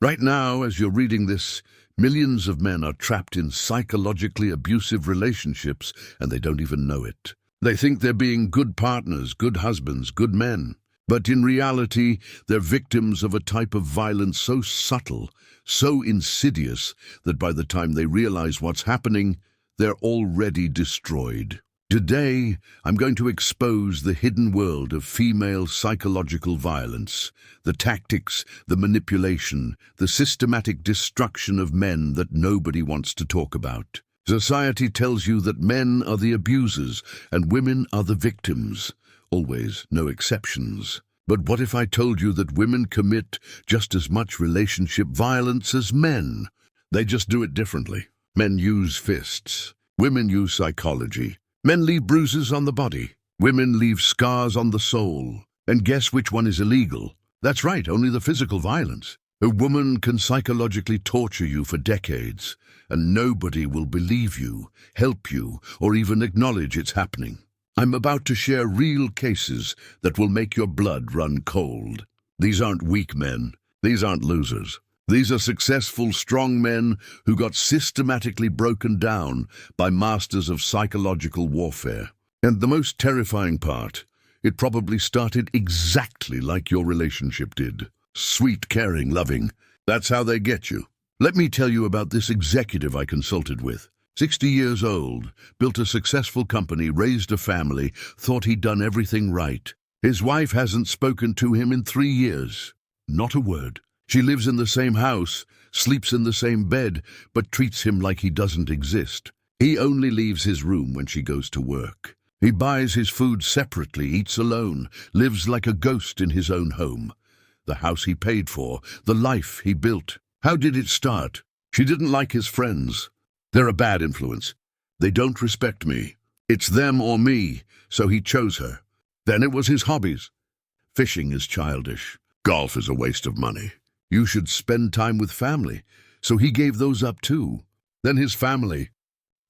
Right now, as you're reading this, millions of men are trapped in psychologically abusive relationships and they don't even know it. They think they're being good partners, good husbands, good men. But in reality, they're victims of a type of violence so subtle, so insidious, that by the time they realize what's happening, they're already destroyed. Today, I'm going to expose the hidden world of female psychological violence, the tactics, the manipulation, the systematic destruction of men that nobody wants to talk about. Society tells you that men are the abusers and women are the victims. Always, no exceptions. But what if I told you that women commit just as much relationship violence as men? They just do it differently. Men use fists. Women use psychology. Men leave bruises on the body. Women leave scars on the soul. And guess which one is illegal? That's right, only the physical violence. A woman can psychologically torture you for decades, and nobody will believe you, help you, or even acknowledge it's happening. I'm about to share real cases that will make your blood run cold. These aren't weak men. These aren't losers. These are successful, strong men who got systematically broken down by masters of psychological warfare. And the most terrifying part, it probably started exactly like your relationship did. Sweet, caring, loving. That's how they get you. Let me tell you about this executive I consulted with. 60 years old, built a successful company, raised a family, thought he'd done everything right. His wife hasn't spoken to him in 3 years. Not a word. She lives in the same house, sleeps in the same bed, but treats him like he doesn't exist. He only leaves his room when she goes to work. He buys his food separately, eats alone, lives like a ghost in his own home. The house he paid for, the life he built. How did it start? She didn't like his friends. They're a bad influence. They don't respect me. It's them or me, so he chose her. Then it was his hobbies. Fishing is childish. Golf is a waste of money. You should spend time with family, so he gave those up too. Then his family.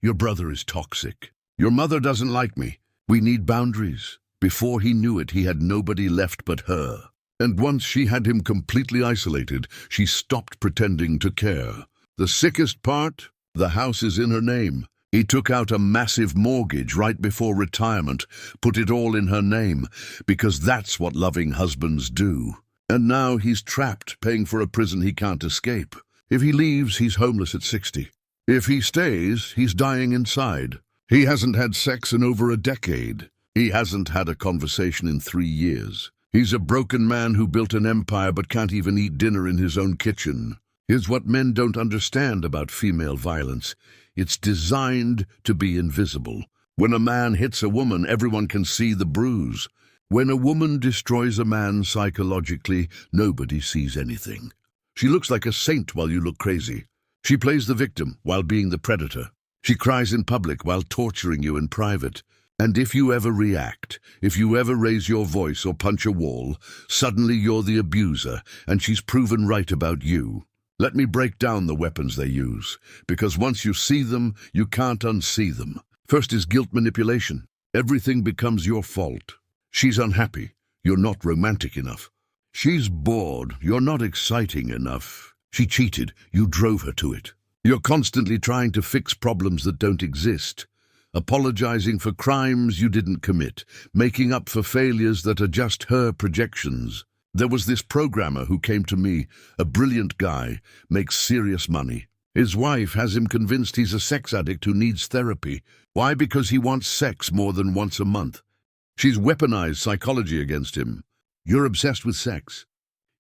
Your brother is toxic. Your mother doesn't like me. We need boundaries. Before he knew it, he had nobody left but her. And once she had him completely isolated, she stopped pretending to care. The sickest part? The house is in her name. He took out a massive mortgage right before retirement, put it all in her name, because that's what loving husbands do. And now he's trapped, paying for a prison he can't escape. If he leaves, he's homeless at 60. If he stays, he's dying inside. He hasn't had sex in over a decade. He hasn't had a conversation in 3 years. He's a broken man who built an empire but can't even eat dinner in his own kitchen. Here's what men don't understand about female violence. It's designed to be invisible. When a man hits a woman, everyone can see the bruise. When a woman destroys a man psychologically, nobody sees anything. She looks like a saint while you look crazy. She plays the victim while being the predator. She cries in public while torturing you in private. And if you ever react, if you ever raise your voice or punch a wall, suddenly you're the abuser, and she's proven right about you. Let me break down the weapons they use, because once you see them, you can't unsee them. First is guilt manipulation. Everything becomes your fault. She's unhappy. You're not romantic enough. She's bored. You're not exciting enough. She cheated. You drove her to it. You're constantly trying to fix problems that don't exist. Apologizing for crimes you didn't commit. Making up for failures that are just her projections. There was this programmer who came to me, a brilliant guy, makes serious money. His wife has him convinced he's a sex addict who needs therapy. Why? Because he wants sex more than once a month. She's weaponized psychology against him. You're obsessed with sex.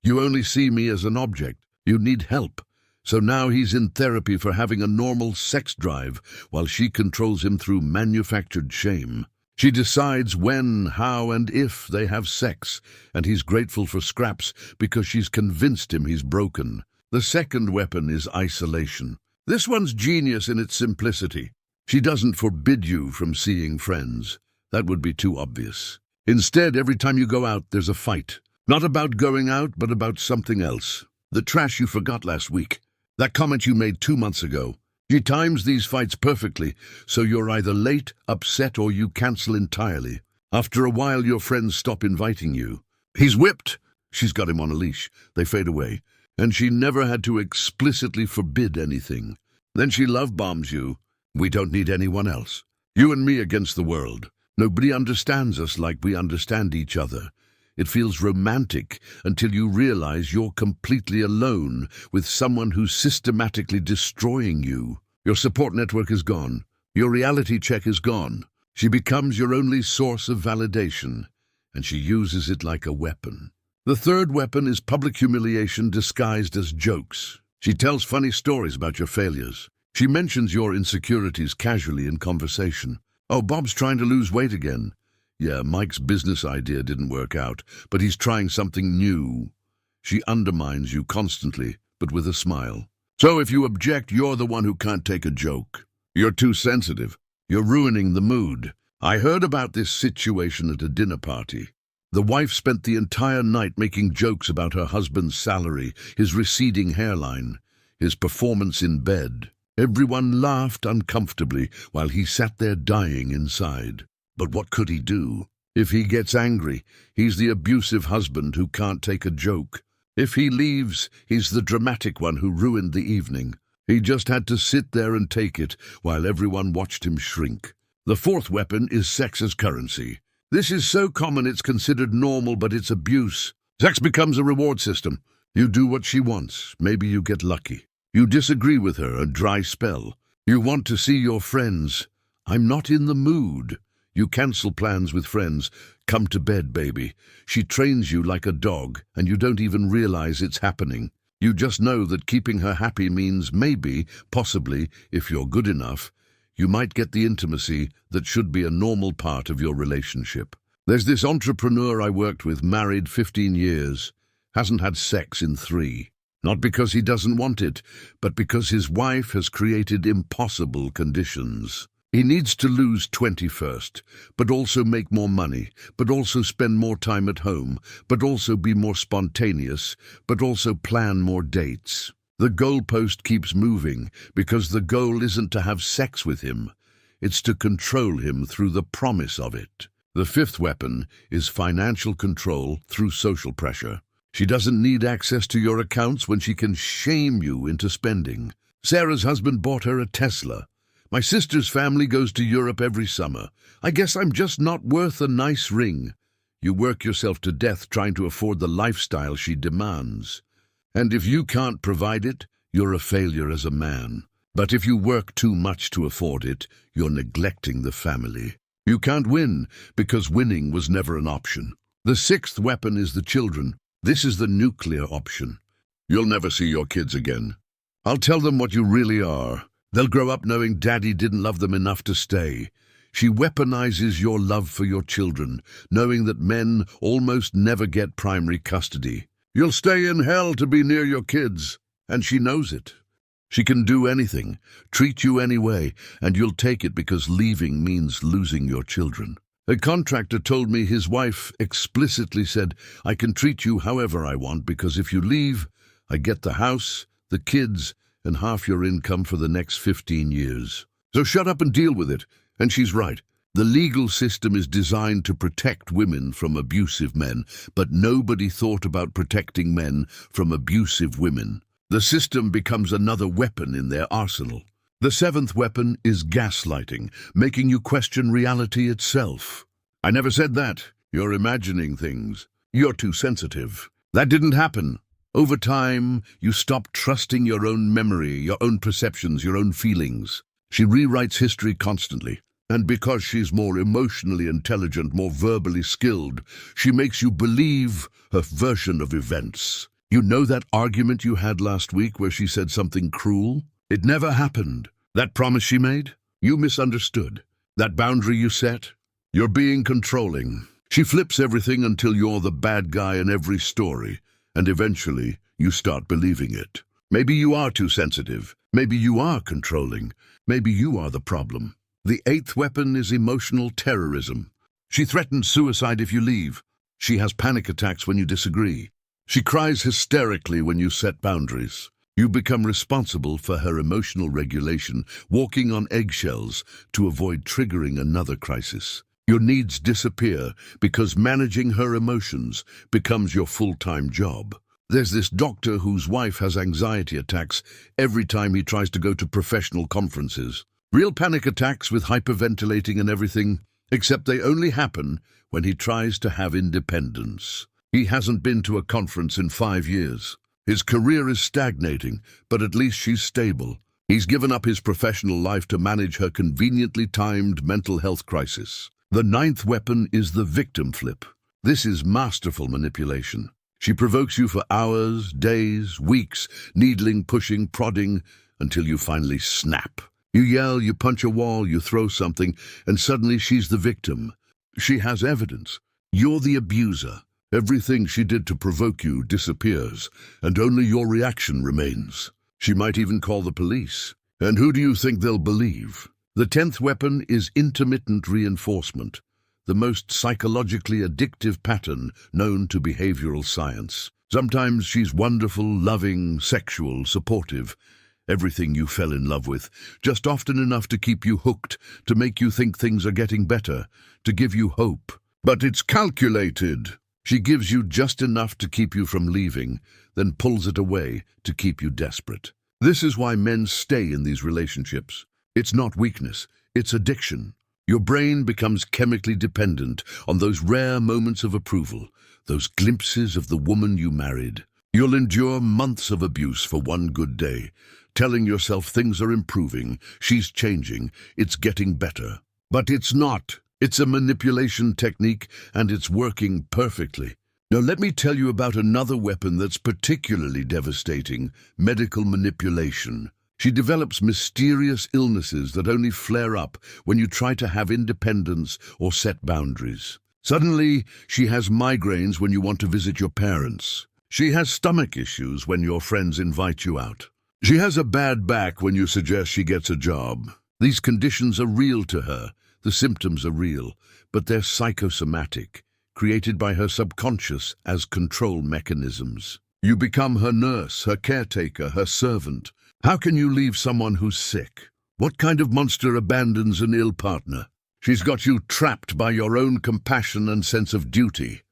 You only see me as an object. You need help. So now he's in therapy for having a normal sex drive, while she controls him through manufactured shame. She decides when, how, and if they have sex, and he's grateful for scraps because she's convinced him he's broken. The second weapon is isolation. This one's genius in its simplicity. She doesn't forbid you from seeing friends. That would be too obvious. Instead, every time you go out, there's a fight. Not about going out, but about something else. The trash you forgot last week. That comment you made 2 months ago. She times these fights perfectly, so you're either late, upset, or you cancel entirely. After a while, your friends stop inviting you. He's whipped. She's got him on a leash. They fade away. and she never had to explicitly forbid anything. Then she love bombs you. We don't need anyone else. You and me against the world. Nobody understands us like we understand each other. It feels romantic until you realize you're completely alone with someone who's systematically destroying you. Your support network is gone. Your reality check is gone. She becomes your only source of validation, and she uses it like a weapon. The third weapon is public humiliation disguised as jokes. She tells funny stories about your failures. She mentions your insecurities casually in conversation. Oh, Bob's trying to lose weight again. Yeah, Mike's business idea didn't work out, but he's trying something new. She undermines you constantly, but with a smile. So if you object, you're the one who can't take a joke. You're too sensitive. You're ruining the mood. I heard about this situation at a dinner party. The wife spent the entire night making jokes about her husband's salary, his receding hairline, his performance in bed. Everyone laughed uncomfortably while he sat there dying inside. But what could he do? If he gets angry, he's the abusive husband who can't take a joke. If he leaves, he's the dramatic one who ruined the evening. He just had to sit there and take it while everyone watched him shrink. The fourth weapon is sex as currency. This is so common it's considered normal, but it's abuse. Sex becomes a reward system. You do what she wants. Maybe you get lucky. You disagree with her, a dry spell. You want to see your friends. I'm not in the mood. You cancel plans with friends. Come to bed, baby. She trains you like a dog, and you don't even realize it's happening. You just know that keeping her happy means maybe, possibly, if you're good enough, you might get the intimacy that should be a normal part of your relationship. There's this entrepreneur I worked with, married 15 years, hasn't had sex in 3. Not because he doesn't want it, but because his wife has created impossible conditions. He needs to lose 20 first, but also make more money, but also spend more time at home, but also be more spontaneous, but also plan more dates. The goalpost keeps moving because the goal isn't to have sex with him. It's to control him through the promise of it. The fifth weapon is financial control through social pressure. She doesn't need access to your accounts when she can shame you into spending. Sarah's husband bought her a Tesla. My sister's family goes to Europe every summer. I guess I'm just not worth a nice ring. You work yourself to death trying to afford the lifestyle she demands. And if you can't provide it, you're a failure as a man. But if you work too much to afford it, you're neglecting the family. You can't win because winning was never an option. The sixth weapon is the children. This is the nuclear option. You'll never see your kids again. I'll tell them what you really are. They'll grow up knowing Daddy didn't love them enough to stay. She weaponizes your love for your children, knowing that men almost never get primary custody. You'll stay in hell to be near your kids, and she knows it. She can do anything, treat you anyway, and you'll take it because leaving means losing your children. A contractor told me his wife explicitly said, I can treat you however I want because if you leave, I get the house, the kids, and half your income for the next 15 years. So shut up and deal with it. And she's right. The legal system is designed to protect women from abusive men, but nobody thought about protecting men from abusive women. The system becomes another weapon in their arsenal. The seventh weapon is gaslighting, making you question reality itself. I never said that. You're imagining things. You're too sensitive. That didn't happen. Over time, you stop trusting your own memory, your own perceptions, your own feelings. She rewrites history constantly. And because she's more emotionally intelligent, more verbally skilled, she makes you believe her version of events. You know that argument you had last week where she said something cruel? It never happened. That promise she made? You misunderstood. That boundary you set? You're being controlling. She flips everything until you're the bad guy in every story. And eventually, you start believing it. Maybe you are too sensitive. Maybe you are controlling. Maybe you are the problem. The eighth weapon is emotional terrorism. She threatens suicide if you leave. She has panic attacks when you disagree. She cries hysterically when you set boundaries. You become responsible for her emotional regulation, walking on eggshells to avoid triggering another crisis. Your needs disappear because managing her emotions becomes your full-time job. There's this doctor whose wife has anxiety attacks every time he tries to go to professional conferences. Real panic attacks with hyperventilating and everything, except they only happen when he tries to have independence. He hasn't been to a conference in 5 years. His career is stagnating, but at least she's stable. He's given up his professional life to manage her conveniently timed mental health crisis. The ninth weapon is the victim flip. This is masterful manipulation. She provokes you for hours, days, weeks, needling, pushing, prodding, until you finally snap. You yell, you punch a wall, you throw something, and suddenly she's the victim. She has evidence. You're the abuser. Everything she did to provoke you disappears, and only your reaction remains. She might even call the police. And who do you think they'll believe? The 10th weapon is intermittent reinforcement, the most psychologically addictive pattern known to behavioral science. Sometimes she's wonderful, loving, sexual, supportive, everything you fell in love with, just often enough to keep you hooked, to make you think things are getting better, to give you hope. But it's calculated. She gives you just enough to keep you from leaving, then pulls it away to keep you desperate. This is why men stay in these relationships. It's not weakness, it's addiction. Your brain becomes chemically dependent on those rare moments of approval, those glimpses of the woman you married. You'll endure months of abuse for one good day, telling yourself things are improving, she's changing, it's getting better. But it's not. It's a manipulation technique, and it's working perfectly. Now let me tell you about another weapon that's particularly devastating: medical manipulation. She develops mysterious illnesses that only flare up when you try to have independence or set boundaries. Suddenly, she has migraines when you want to visit your parents. She has stomach issues when your friends invite you out. She has a bad back when you suggest she gets a job. These conditions are real to her. The symptoms are real, but they're psychosomatic, created by her subconscious as control mechanisms. You become her nurse, her caretaker, her servant. How can you leave someone who's sick? What kind of monster abandons an ill partner? She's got you trapped by your own compassion and sense of duty.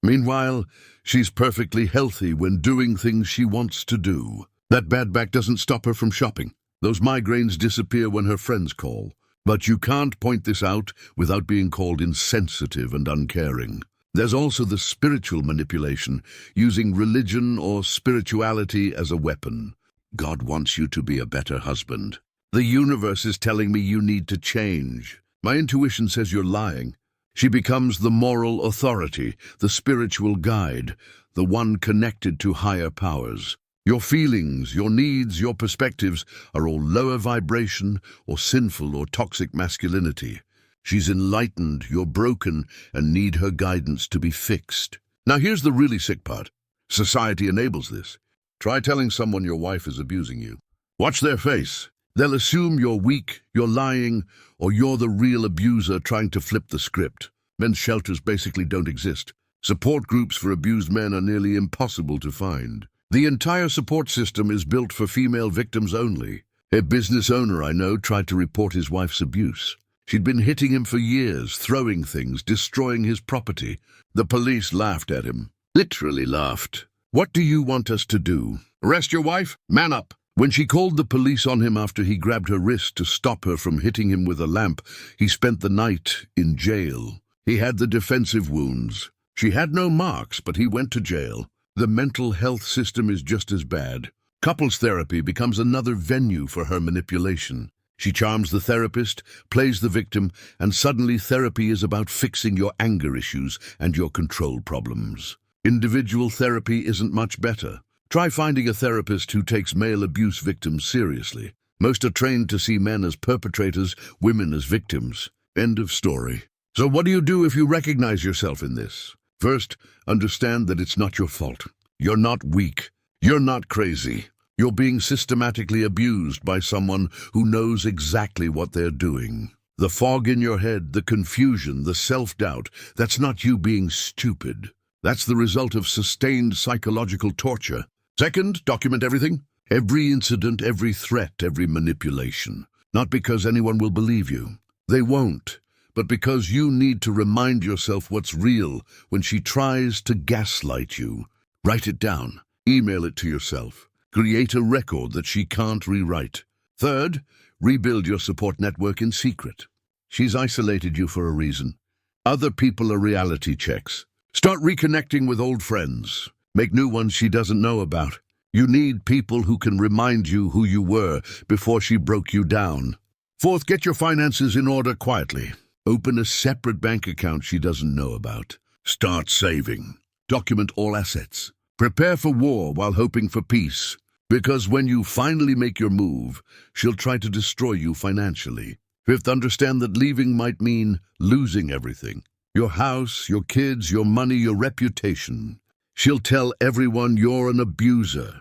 Meanwhile, she's perfectly healthy when doing things she wants to do. That bad back doesn't stop her from shopping. Those migraines disappear when her friends call. But you can't point this out without being called insensitive and uncaring. There's also the spiritual manipulation, using religion or spirituality as a weapon. God wants you to be a better husband. The universe is telling me you need to change. My intuition says you're lying. She becomes the moral authority, the spiritual guide, the one connected to higher powers. Your feelings, your needs, your perspectives are all lower vibration or sinful or toxic masculinity. She's enlightened, you're broken, and need her guidance to be fixed. Now here's the really sick part. Society enables this. Try telling someone your wife is abusing you. Watch their face. They'll assume you're weak, you're lying, or you're the real abuser trying to flip the script. Men's shelters basically don't exist. Support groups for abused men are nearly impossible to find. The entire support system is built for female victims only. A business owner I know tried to report his wife's abuse. She'd been hitting him for years, throwing things, destroying his property. The police laughed at him. Literally laughed. What do you want us to do? Arrest your wife? Man up. When she called the police on him after he grabbed her wrist to stop her from hitting him with a lamp, he spent the night in jail. He had the defensive wounds. She had no marks, but he went to jail. The mental health system is just as bad. Couples therapy becomes another venue for her manipulation. She charms the therapist, plays the victim, and suddenly therapy is about fixing your anger issues and your control problems. Individual therapy isn't much better. Try finding a therapist who takes male abuse victims seriously. Most are trained to see men as perpetrators, women as victims. End of story. So what do you do if you recognize yourself in this? First, understand that it's not your fault. You're not weak. You're not crazy. You're being systematically abused by someone who knows exactly what they're doing. The fog in your head, the confusion, the self-doubt, that's not you being stupid. That's the result of sustained psychological torture. Second, document everything. Every incident, every threat, every manipulation. Not because anyone will believe you. They won't. But because you need to remind yourself what's real when she tries to gaslight you. Write it down. Email it to yourself. Create a record that she can't rewrite. Third, rebuild your support network in secret. She's isolated you for a reason. Other people are reality checks. Start reconnecting with old friends. Make new ones she doesn't know about. You need people who can remind you who you were before she broke you down. Fourth, get your finances in order quietly. Open a separate bank account she doesn't know about. Start saving. Document all assets. Prepare for war while hoping for peace. Because when you finally make your move, she'll try to destroy you financially. Fifth, understand that leaving might mean losing everything. Your house, your kids, your money, your reputation. She'll tell everyone you're an abuser.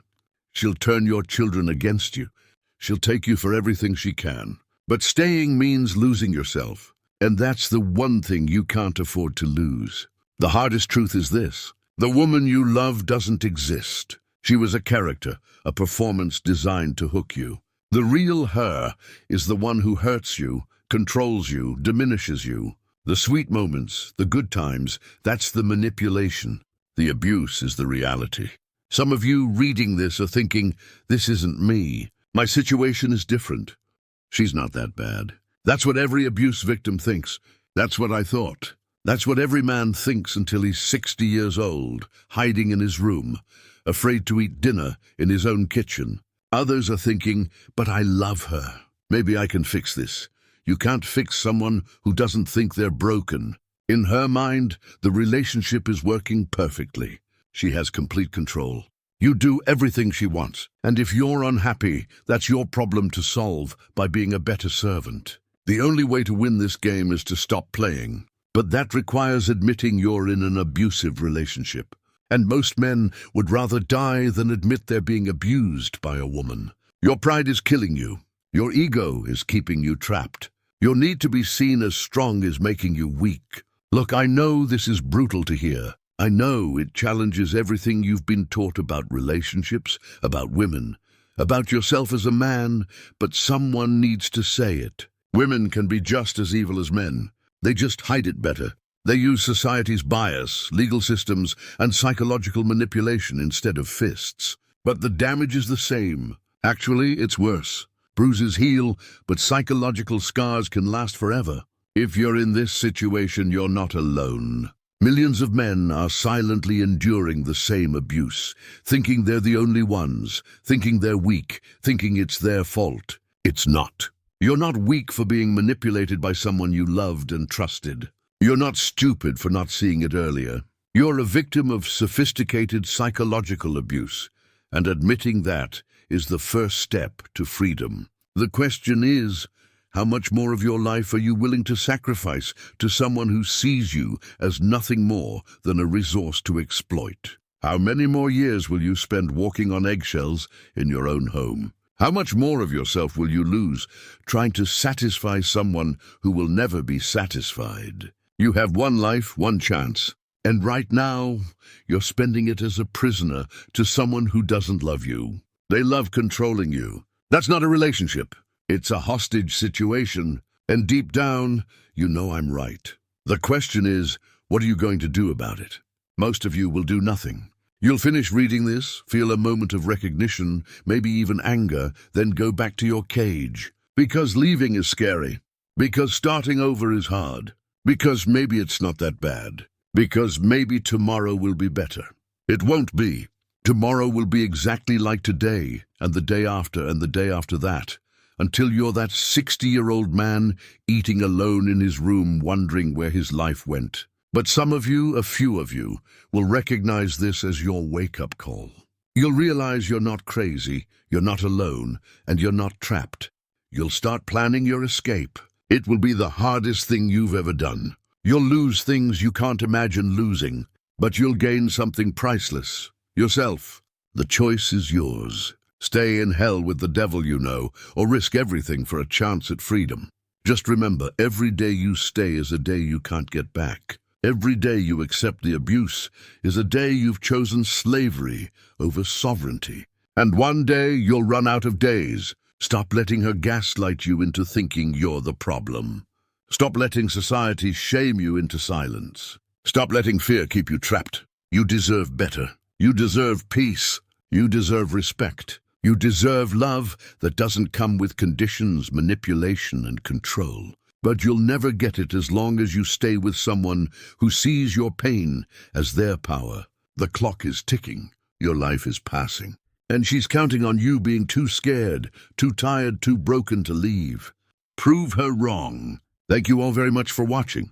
She'll turn your children against you. She'll take you for everything she can. But staying means losing yourself. And that's the one thing you can't afford to lose. The hardest truth is this. The woman you love doesn't exist. She was a character, a performance designed to hook you. The real her is the one who hurts you, controls you, diminishes you. The sweet moments, the good times, that's the manipulation. The abuse is the reality. Some of you reading this are thinking, this isn't me. My situation is different. She's not that bad. That's what every abuse victim thinks. That's what I thought. That's what every man thinks until he's 60 years old, hiding in his room, afraid to eat dinner in his own kitchen. Others are thinking, but I love her. Maybe I can fix this. You can't fix someone who doesn't think they're broken. In her mind, the relationship is working perfectly. She has complete control. You do everything she wants, and if you're unhappy, that's your problem to solve by being a better servant. The only way to win this game is to stop playing. But that requires admitting you're in an abusive relationship. And most men would rather die than admit they're being abused by a woman. Your pride is killing you. Your ego is keeping you trapped. Your need to be seen as strong is making you weak. Look, I know this is brutal to hear. I know it challenges everything you've been taught about relationships, about women, about yourself as a man, but someone needs to say it. Women can be just as evil as men. They just hide it better. They use society's bias, legal systems, and psychological manipulation instead of fists. But the damage is the same. Actually, it's worse. Bruises heal, but psychological scars can last forever. If you're in this situation, you're not alone. Millions of men are silently enduring the same abuse, thinking they're the only ones, thinking they're weak, thinking it's their fault. It's not. You're not weak for being manipulated by someone you loved and trusted. You're not stupid for not seeing it earlier. You're a victim of sophisticated psychological abuse, and admitting that is the first step to freedom. The question is, how much more of your life are you willing to sacrifice to someone who sees you as nothing more than a resource to exploit? How many more years will you spend walking on eggshells in your own home? How much more of yourself will you lose trying to satisfy someone who will never be satisfied? You have one life, one chance, and right now, you're spending it as a prisoner to someone who doesn't love you. They love controlling you. That's not a relationship. It's a hostage situation, and deep down, you know I'm right. The question is, what are you going to do about it? Most of you will do nothing. You'll finish reading this, feel a moment of recognition, maybe even anger, then go back to your cage. Because leaving is scary. Because starting over is hard. Because maybe it's not that bad. Because maybe tomorrow will be better. It won't be. Tomorrow will be exactly like today, and the day after, and the day after that, until you're that 60-year-old man eating alone in his room wondering where his life went. But some of you, a few of you, will recognize this as your wake-up call. You'll realize you're not crazy, you're not alone, and you're not trapped. You'll start planning your escape. It will be the hardest thing you've ever done. You'll lose things you can't imagine losing, but you'll gain something priceless. Yourself. The choice is yours. Stay in hell with the devil you know, or risk everything for a chance at freedom. Just remember, every day you stay is a day you can't get back. Every day you accept the abuse is a day you've chosen slavery over sovereignty. And one day you'll run out of days. Stop letting her gaslight you into thinking you're the problem. Stop letting society shame you into silence. Stop letting fear keep you trapped. You deserve better. You deserve peace. You deserve respect. You deserve love that doesn't come with conditions, manipulation, and control. But you'll never get it as long as you stay with someone who sees your pain as their power. The clock is ticking. Your life is passing. And she's counting on you being too scared, too tired, too broken to leave. Prove her wrong. Thank you all very much for watching.